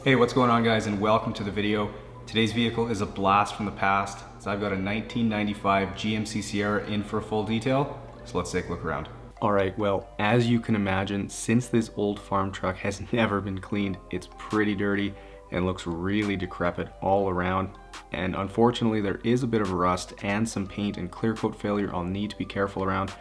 Hey, what's going on guys, and welcome to the video. Today's vehicle is a blast from the past. So I've got a 1995 GMC Sierra in for a full detail. So let's take a look around. All right, well, as you can imagine, since this old farm truck has never been cleaned, it's pretty dirty and looks really decrepit all around. And unfortunately, there is a bit of rust and some paint and clear coat failure I'll need to be careful around.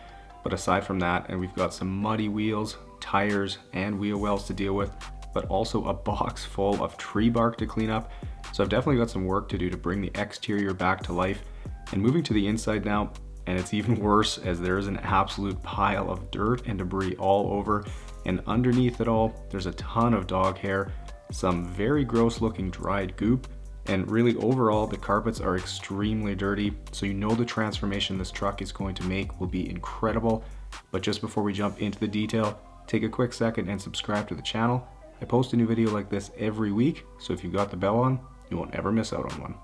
But aside from that, and we've got some muddy wheels, tires, and wheel wells to deal with, but also a box full of tree bark to clean up. So I've definitely got some work to do to bring the exterior back to life. And moving to the inside now, and it's even worse as there is an absolute pile of dirt and debris all over. And underneath it all, there's a ton of dog hair, some very gross looking dried goop, and really overall the carpets are extremely dirty. So you know the transformation this truck is going to make will be incredible. But just before we jump into the detail, take a quick second and subscribe to the channel. I post a new video like this every week, so if you've got the bell on, you won't ever miss out on one.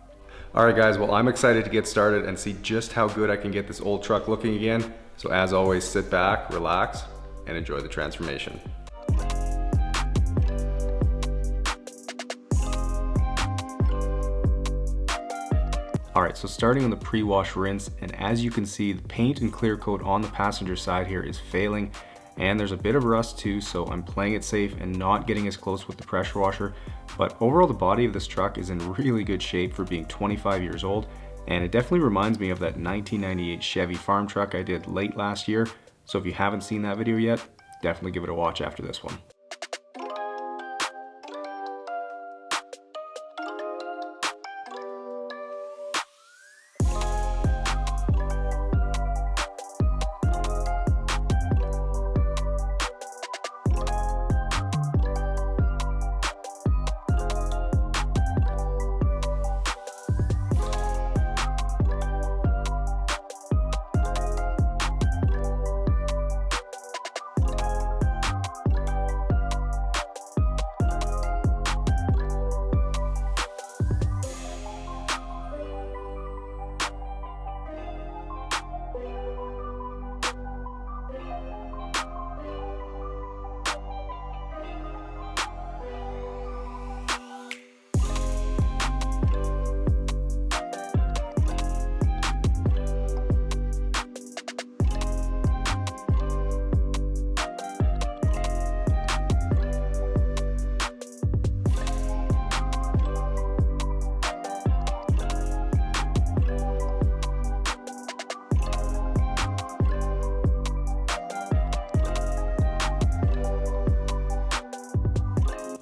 All right guys, well, I'm excited to get started and see just how good I can get this old truck looking again. So as always, sit back, relax, and enjoy the transformation. All right, so starting on the pre-wash rinse, and as you can see, the paint and clear coat on the passenger side here is failing. And there's a bit of rust too, so I'm playing it safe and not getting as close with the pressure washer. But overall, the body of this truck is in really good shape for being 25 years old. And it definitely reminds me of that 1998 Chevy farm truck I did late last year. So if you haven't seen that video yet, definitely give it a watch after this one.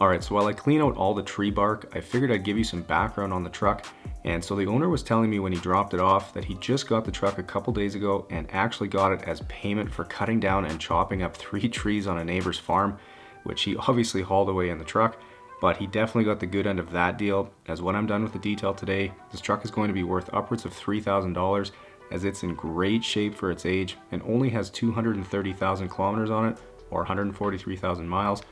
Alright, so while I clean out all the tree bark, I figured I'd give you some background on the truck. And so the owner was telling me when he dropped it off that he just got the truck a couple days ago and actually got it as payment for cutting down and chopping up 3 trees on a neighbor's farm, which he obviously hauled away in the truck. But he definitely got the good end of that deal, as when I'm done with the detail today, this truck is going to be worth upwards of $3,000, as it's in great shape for its age and only has 230,000 kilometers on it, or 143,000 miles.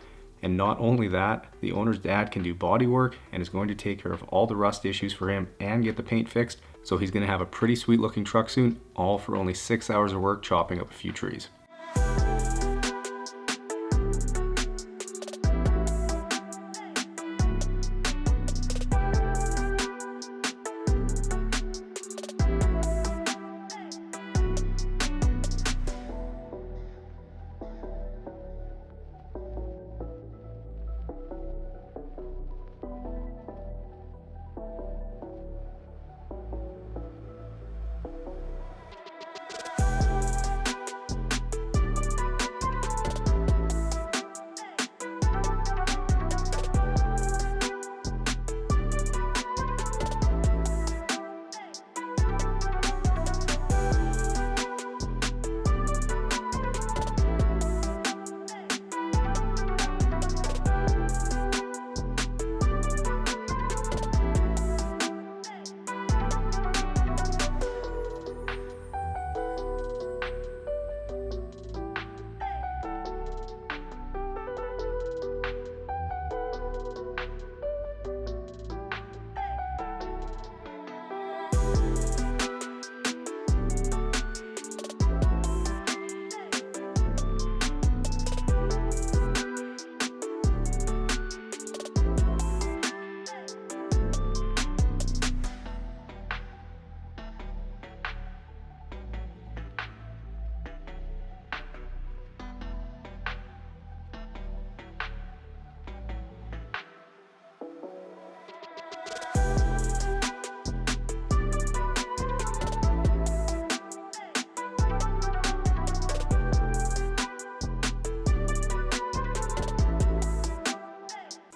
And not only that, the owner's dad can do body work and is going to take care of all the rust issues for him and get the paint fixed. So he's going to have a pretty sweet looking truck soon, all for only 6 hours of work chopping up a few trees.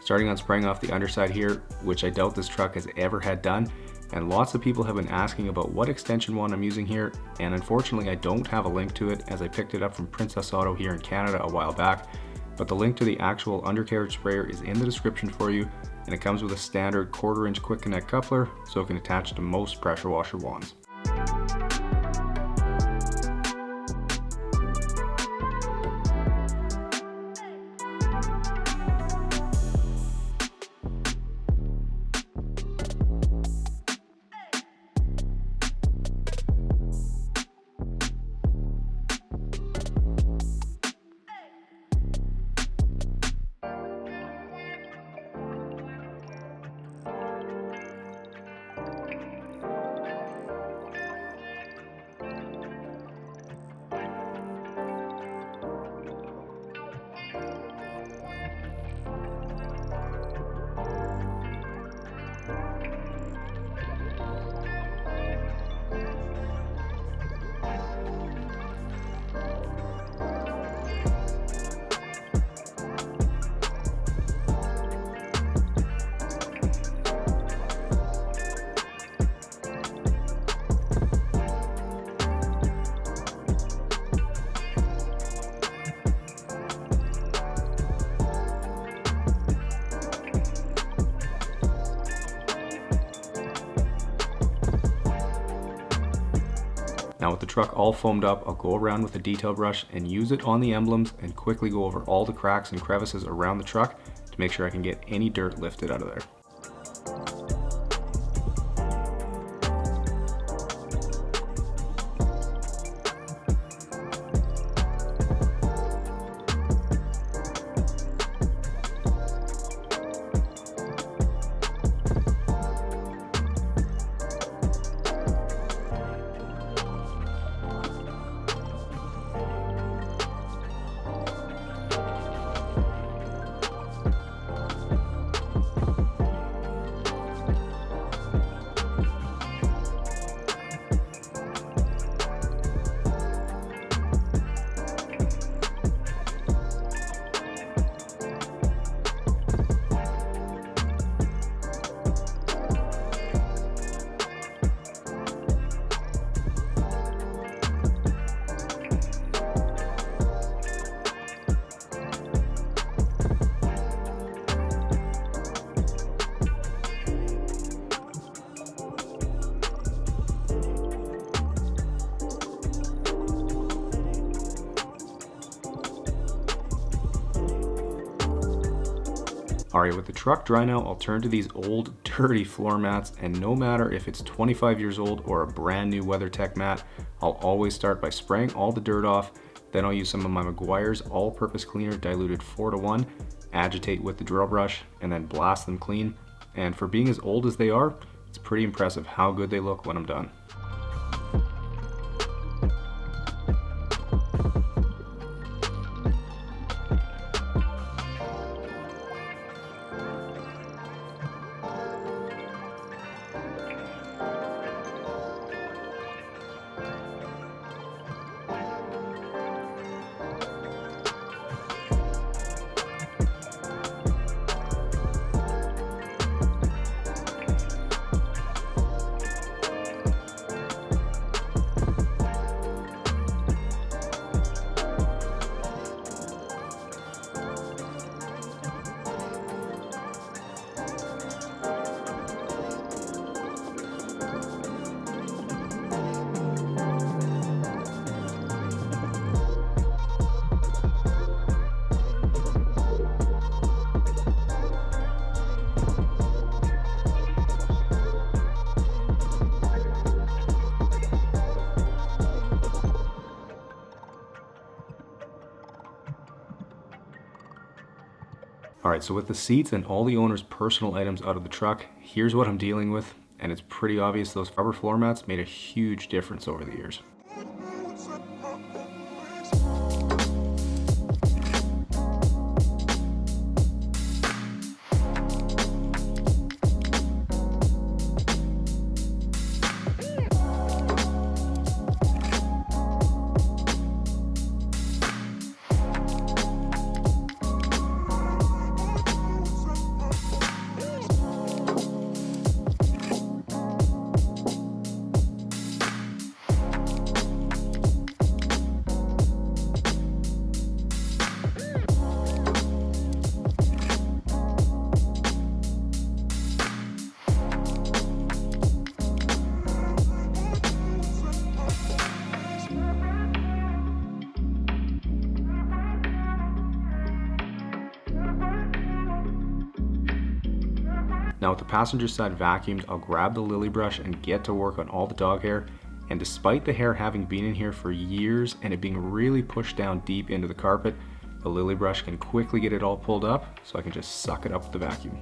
Starting on spraying off the underside here, which I doubt this truck has ever had done, and lots of people have been asking about what extension wand I'm using here, and unfortunately I don't have a link to it as I picked it up from Princess Auto here in Canada a while back, but the link to the actual undercarriage sprayer is in the description for you, and it comes with a standard 1/4 inch quick connect coupler so it can attach to most pressure washer wands. Now with the truck all foamed up, I'll go around with a detail brush and use it on the emblems and quickly go over all the cracks and crevices around the truck to make sure I can get any dirt lifted out of there. Alright, with the truck dry now, I'll turn to these old dirty floor mats, and no matter if it's 25 years old or a brand new WeatherTech mat, I'll always start by spraying all the dirt off, then I'll use some of my Meguiar's all-purpose cleaner diluted 4:1, agitate with the drill brush, and then blast them clean. And for being as old as they are, it's pretty impressive how good they look when I'm done. Alright, so with the seats and all the owner's personal items out of the truck, here's what I'm dealing with, and it's pretty obvious those rubber floor mats made a huge difference over the years. Now with the passenger side vacuumed, I'll grab the lily brush and get to work on all the dog hair. And despite the hair having been in here for years and it being really pushed down deep into the carpet, the lily brush can quickly get it all pulled up, so I can just suck it up with the vacuum.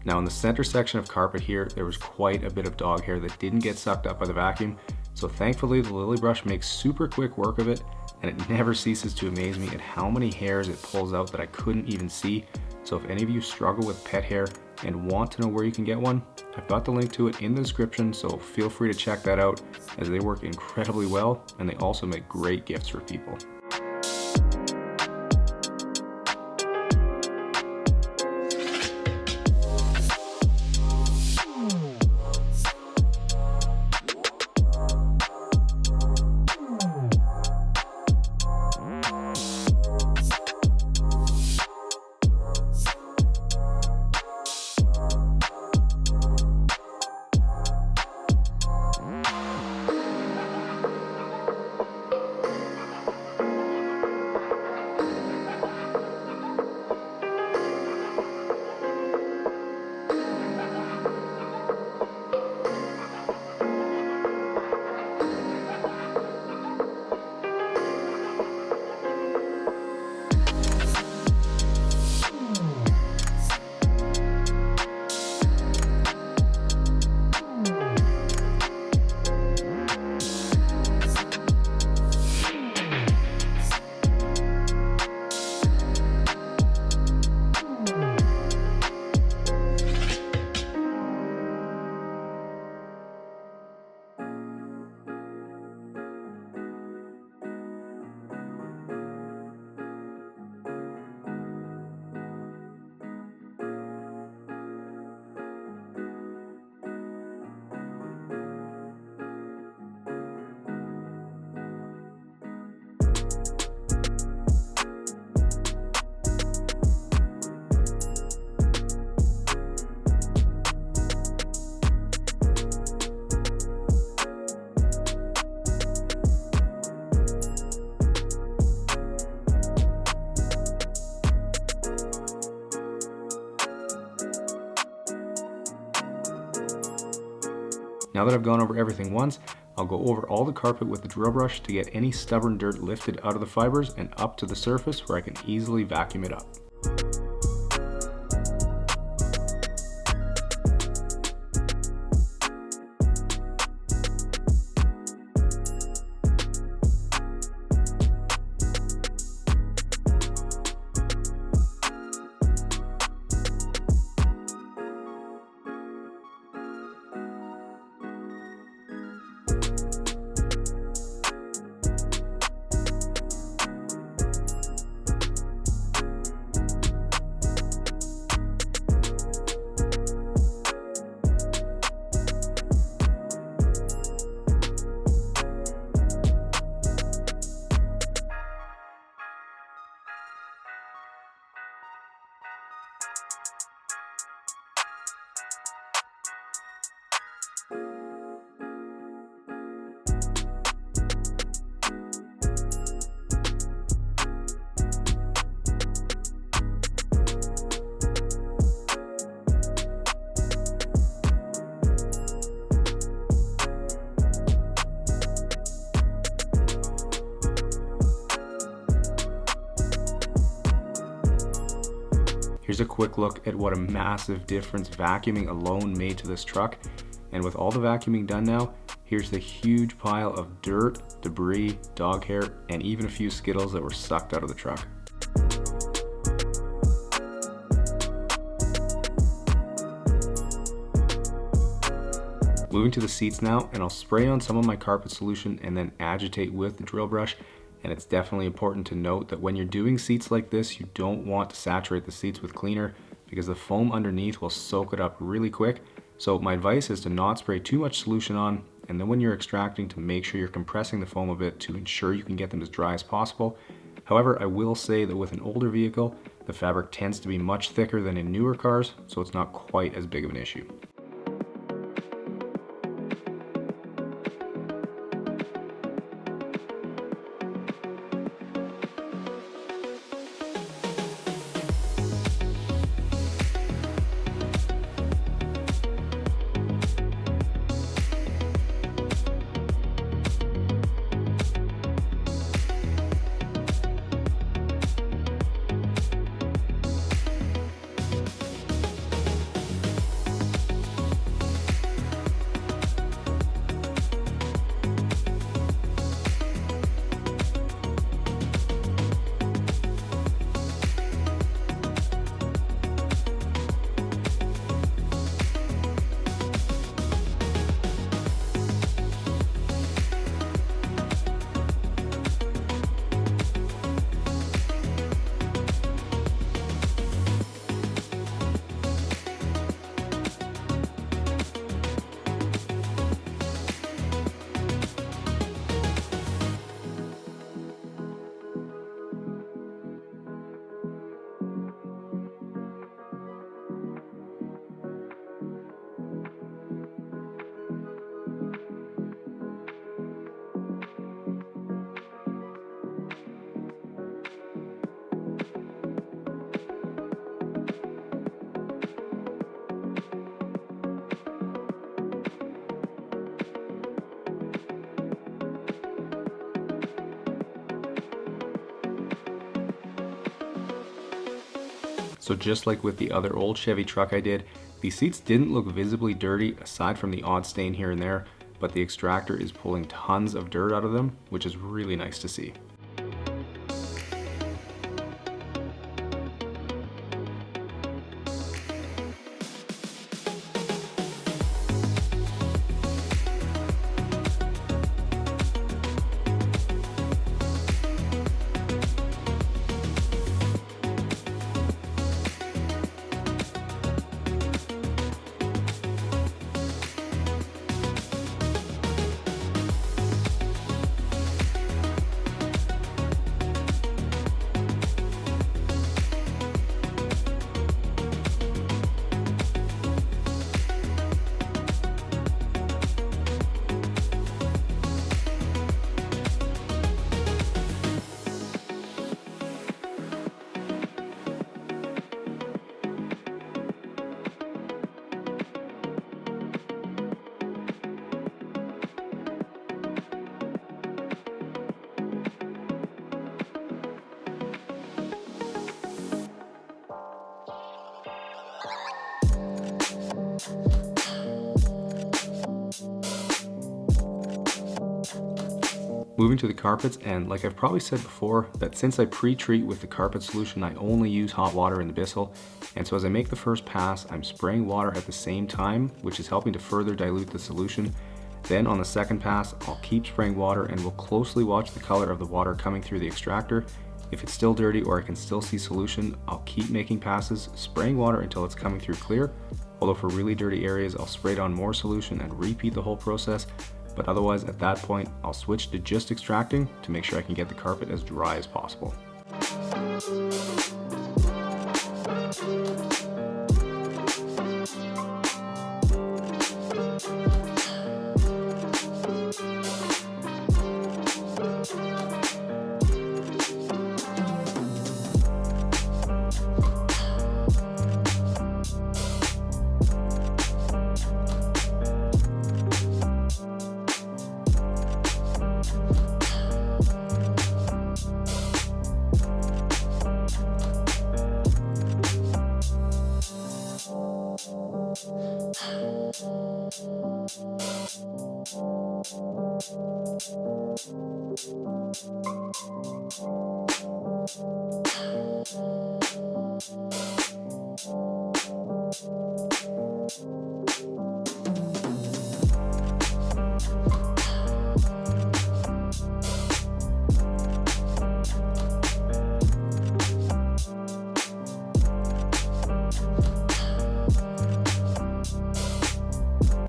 Now in the center section of carpet here, there was quite a bit of dog hair that didn't get sucked up by the vacuum. So thankfully the lily brush makes super quick work of it, and it never ceases to amaze me at how many hairs it pulls out that I couldn't even see. So if any of you struggle with pet hair and want to know where you can get one, I've got the link to it in the description, so feel free to check that out, as they work incredibly well and they also make great gifts for people. Now that I've gone over everything once, I'll go over all the carpet with the drill brush to get any stubborn dirt lifted out of the fibers and up to the surface where I can easily vacuum it up. Here's a quick look at what a massive difference vacuuming alone made to this truck. And with all the vacuuming done now, here's the huge pile of dirt, debris, dog hair, and even a few Skittles that were sucked out of the truck. Moving to the seats now, and I'll spray on some of my carpet solution and then agitate with the drill brush. And it's definitely important to note that when you're doing seats like this, you don't want to saturate the seats with cleaner because the foam underneath will soak it up really quick. So my advice is to not spray too much solution on, and then when you're extracting, to make sure you're compressing the foam a bit to ensure you can get them as dry as possible. However, I will say that with an older vehicle, the fabric tends to be much thicker than in newer cars, so it's not quite as big of an issue. So just like with the other old Chevy truck I did, these seats didn't look visibly dirty aside from the odd stain here and there, but the extractor is pulling tons of dirt out of them, which is really nice to see. Moving to the carpets, and like I've probably said before, that since I pre-treat with the carpet solution, I only use hot water in the Bissell, and so as I make the first pass, I'm spraying water at the same time, which is helping to further dilute the solution. Then on the second pass, I'll keep spraying water and will closely watch the color of the water coming through the extractor. If it's still dirty or I can still see solution, I'll keep making passes, spraying water until it's coming through clear. Although for really dirty areas, I'll spray down more solution and repeat the whole process. But otherwise, at that point, I'll switch to just extracting to make sure I can get the carpet as dry as possible.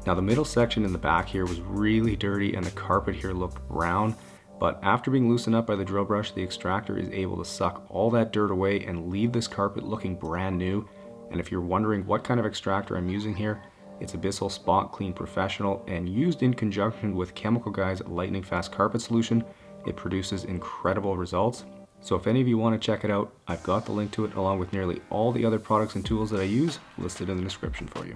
Now the middle section in the back here was really dirty and the carpet here looked brown, but after being loosened up by the drill brush, the extractor is able to suck all that dirt away and leave this carpet looking brand new. And if you're wondering what kind of extractor I'm using here, it's Abyssal Spot Clean Professional, and used in conjunction with Chemical Guy's lightning fast carpet solution, it produces incredible results. So if any of you want to check it out, I've got the link to it along with nearly all the other products and tools that I use listed in the description for you.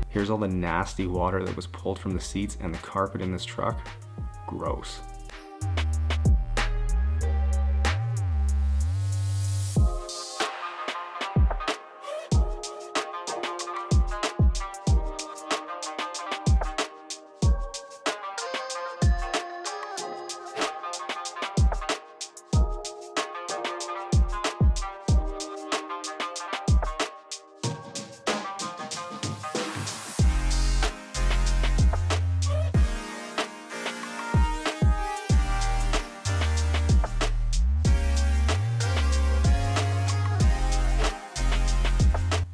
Here's all the nasty water that was pulled from the seats and the carpet in this truck. Gross.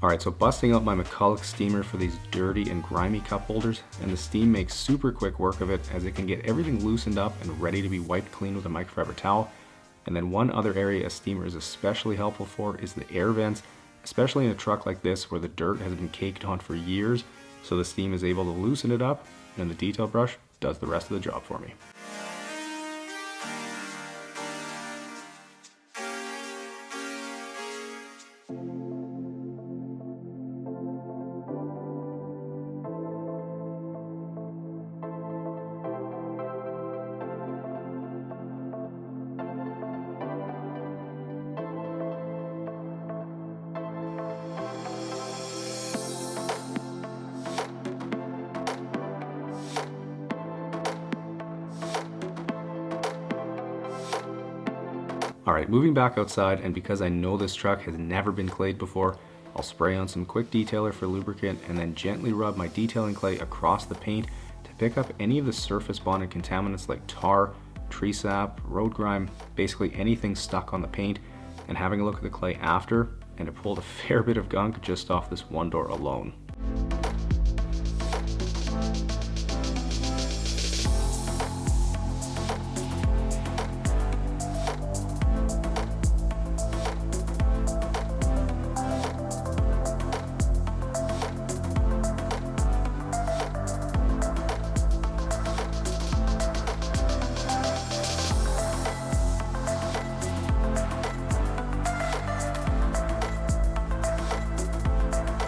Alright, so busting out my McCulloch steamer for these dirty and grimy cup holders, and the steam makes super quick work of it as it can get everything loosened up and ready to be wiped clean with a microfiber towel. And then one other area a steamer is especially helpful for is the air vents, especially in a truck like this where the dirt has been caked on for years, so the steam is able to loosen it up, and the detail brush does the rest of the job for me. Alright, moving back outside, and because I know this truck has never been clayed before, I'll spray on some quick detailer for lubricant and then gently rub my detailing clay across the paint to pick up any of the surface bonded contaminants like tar, tree sap, road grime, basically anything stuck on the paint, and having a look at the clay after, and it pulled a fair bit of gunk just off this one door alone.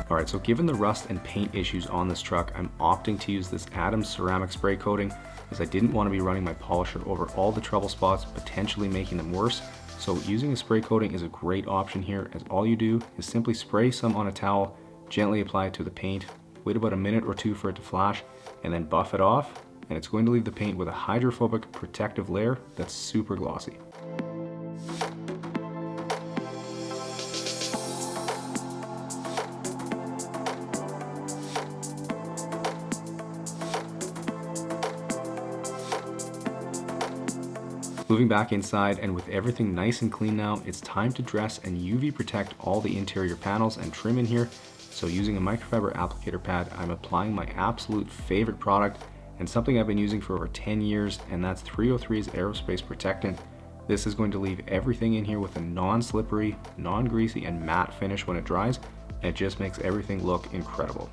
Alright, so given the rust and paint issues on this truck, I'm opting to use this Adams ceramic spray coating as I didn't want to be running my polisher over all the trouble spots, potentially making them worse. So using a spray coating is a great option here, as all you do is simply spray some on a towel, gently apply it to the paint, wait about a minute or two for it to flash, and then buff it off, and it's going to leave the paint with a hydrophobic protective layer that's super glossy. Moving back inside, and with everything nice and clean now, it's time to dress and UV protect all the interior panels and trim in here. So using a microfiber applicator pad, I'm applying my absolute favorite product and something I've been using for over 10 years, and that's 303's aerospace protectant. This is going to leave everything in here with a non-slippery, non-greasy, and matte finish when it dries, and it just makes everything look incredible.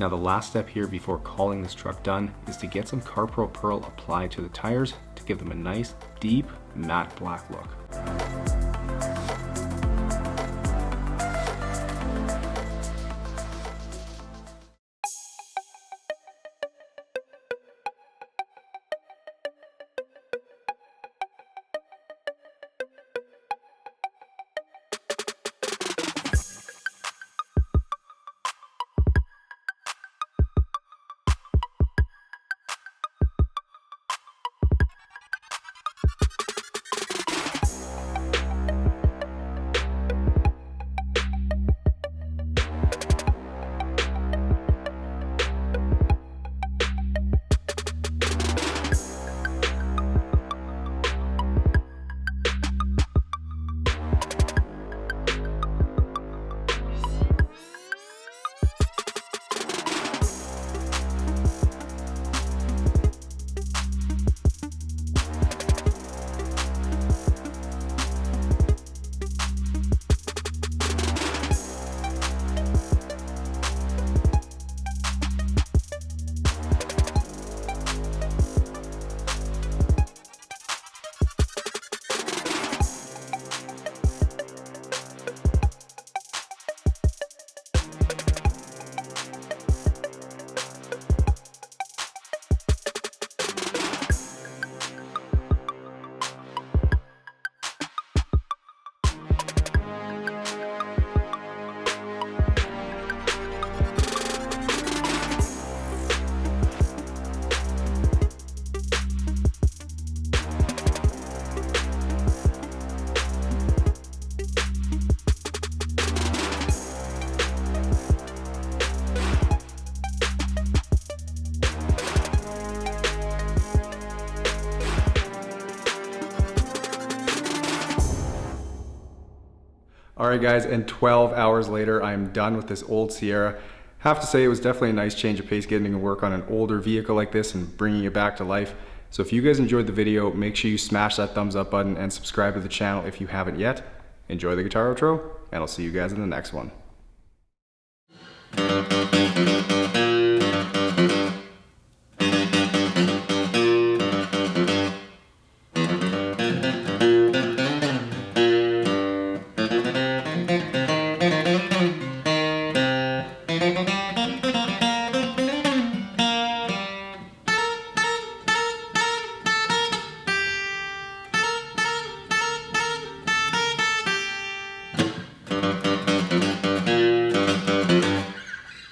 Now the last step here before calling this truck done is to get some CarPro Pearl applied to the tires to give them a nice, deep, matte black look. Alright guys, and 12 hours later, I'm done with this old Sierra. Have to say it was definitely a nice change of pace getting to work on an older vehicle like this and bringing it back to life. So if you guys enjoyed the video, make sure you smash that thumbs up button and subscribe to the channel if you haven't yet. Enjoy the guitar outro, and I'll see you guys in the next one.